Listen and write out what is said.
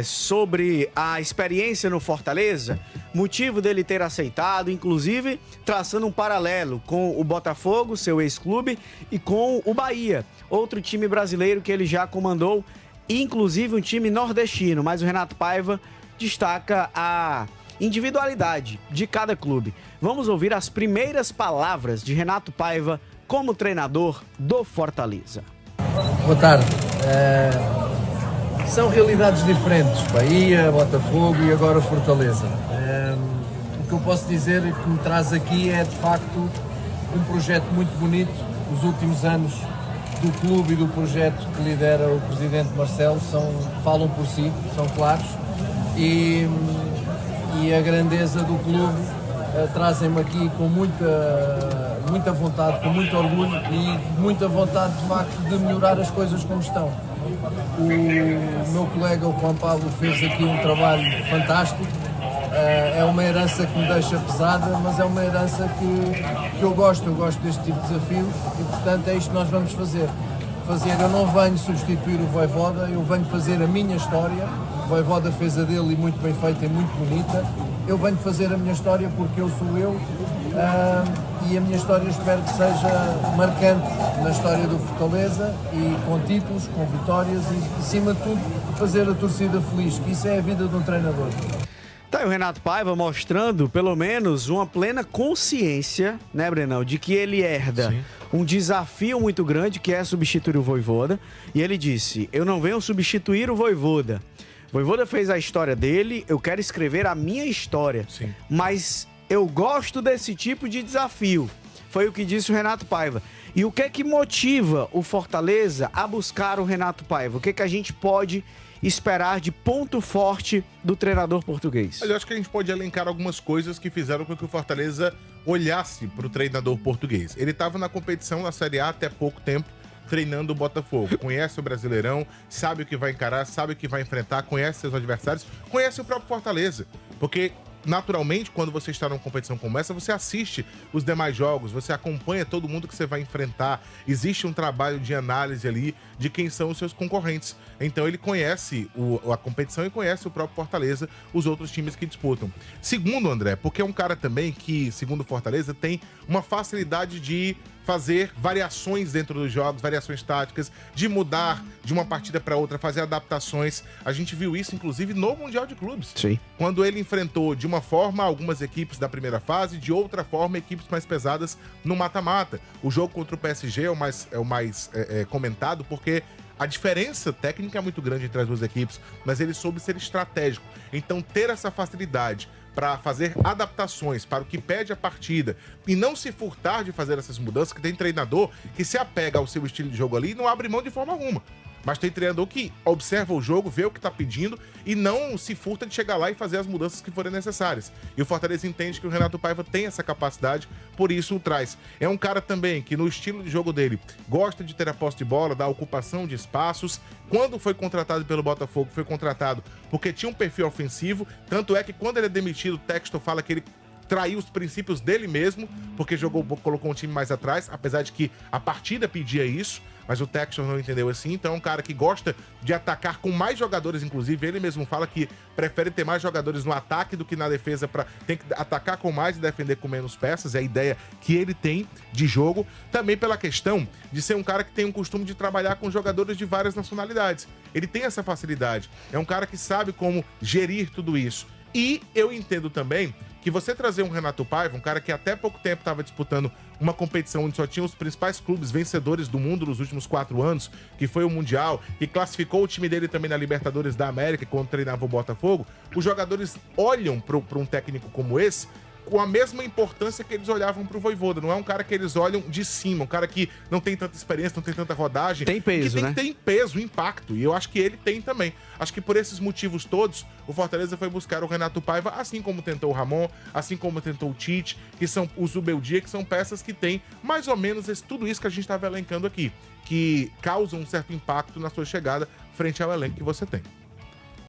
sobre a experiência no Fortaleza, motivo dele ter aceitado, inclusive traçando um paralelo com o Botafogo, seu ex-clube, e com o Bahia, outro time brasileiro que ele já comandou, inclusive um time nordestino. Mas o Renato Paiva destaca a individualidade de cada clube. Vamos ouvir as primeiras palavras de Renato Paiva como treinador do Fortaleza. Boa tarde. São realidades diferentes, Bahia, Botafogo e agora Fortaleza. O que eu posso dizer que me traz aqui é de facto um projeto muito bonito. Os últimos anos do clube e do projeto que lidera o presidente Marcelo falam por si, são claros, e a grandeza do clube trazem-me aqui com muita vontade, com muito orgulho e muita vontade de facto de melhorar as coisas como estão. O meu colega, o Juan Pablo, fez aqui um trabalho fantástico. É uma herança que me deixa pesada, mas é uma herança que eu gosto deste tipo de desafio e, portanto, é isto que nós vamos fazer. Eu não venho substituir o Vojvoda, eu venho fazer a minha história. O Vojvoda fez a dele e muito bem feita e muito bonita. Eu venho fazer a minha história porque eu sou eu e a minha história espero que seja marcante na história do Fortaleza e com títulos, com vitórias e, acima de tudo, fazer a torcida feliz, que isso é a vida de um treinador. Tá aí o Renato Paiva mostrando, pelo menos, uma plena consciência, né, Brenão, de que ele herda um desafio muito grande, que é substituir o Vojvoda. E ele disse, eu não venho substituir o Vojvoda. O Vojvoda fez a história dele, eu quero escrever a minha história. Sim. Mas eu gosto desse tipo de desafio. Foi o que disse o Renato Paiva. E o que é que motiva o Fortaleza a buscar o Renato Paiva? O que é que a gente pode esperar de ponto forte do treinador português? Eu acho que a gente pode elencar algumas coisas que fizeram com que o Fortaleza olhasse para o treinador português. Ele estava na competição na Série A até pouco tempo, treinando o Botafogo. Conhece o Brasileirão, sabe o que vai encarar, sabe o que vai enfrentar, conhece seus adversários, conhece o próprio Fortaleza. Porque, naturalmente, quando você está numa competição como essa, você assiste os demais jogos, você acompanha todo mundo que você vai enfrentar. Existe um trabalho de análise ali de quem são os seus concorrentes. Então ele conhece a competição e conhece o próprio Fortaleza, os outros times que disputam. Segundo, André, porque é um cara também que, segundo o Fortaleza, tem uma facilidade de fazer variações dentro dos jogos, variações táticas, de mudar de uma partida para outra, fazer adaptações. A gente viu isso, inclusive, no Mundial de Clubes. Sim. Quando ele enfrentou, de uma forma, algumas equipes da primeira fase, de outra forma, equipes mais pesadas no mata-mata. O jogo contra o PSG é o mais comentado, porque a diferença técnica é muito grande entre as duas equipes, mas ele soube ser estratégico. Então, ter essa facilidade para fazer adaptações para o que pede a partida e não se furtar de fazer essas mudanças, que tem treinador que se apega ao seu estilo de jogo ali e não abre mão de forma alguma. Mas tem treinador que observa o jogo, vê o que está pedindo e não se furta de chegar lá e fazer as mudanças que forem necessárias. E o Fortaleza entende que o Renato Paiva tem essa capacidade, por isso o traz. É um cara também que, no estilo de jogo dele, gosta de ter a posse de bola, da ocupação de espaços. Quando foi contratado pelo Botafogo, foi contratado porque tinha um perfil ofensivo. Tanto é que, quando ele é demitido, o Textor fala que ele traiu os princípios dele mesmo, porque colocou um time mais atrás, apesar de que a partida pedia isso, mas o Textor não entendeu assim. Então é um cara que gosta de atacar com mais jogadores, inclusive ele mesmo fala que prefere ter mais jogadores no ataque do que na defesa, tem que atacar com mais e defender com menos peças, é a ideia que ele tem de jogo, também pela questão de ser um cara que tem um costume de trabalhar com jogadores de várias nacionalidades. Ele tem essa facilidade, é um cara que sabe como gerir tudo isso. E eu entendo também que você trazer um Renato Paiva, um cara que até pouco tempo estava disputando uma competição onde só tinha os principais clubes vencedores do mundo nos últimos 4 anos, que foi o Mundial, que classificou o time dele também na Libertadores da América, quando treinava o Botafogo, os jogadores olham para um técnico como esse com a mesma importância que eles olhavam pro Vojvoda. Não é um cara que eles olham de cima, um cara que não tem tanta experiência, não tem tanta rodagem. Tem peso, que né? Tem peso, impacto. E eu acho que ele tem também. Acho que por esses motivos todos, o Fortaleza foi buscar o Renato Paiva, assim como tentou o Ramon, assim como tentou o Tite, que são os Zubeldia, que são peças que têm mais ou menos tudo isso que a gente estava elencando aqui, que causam um certo impacto na sua chegada frente ao elenco que você tem.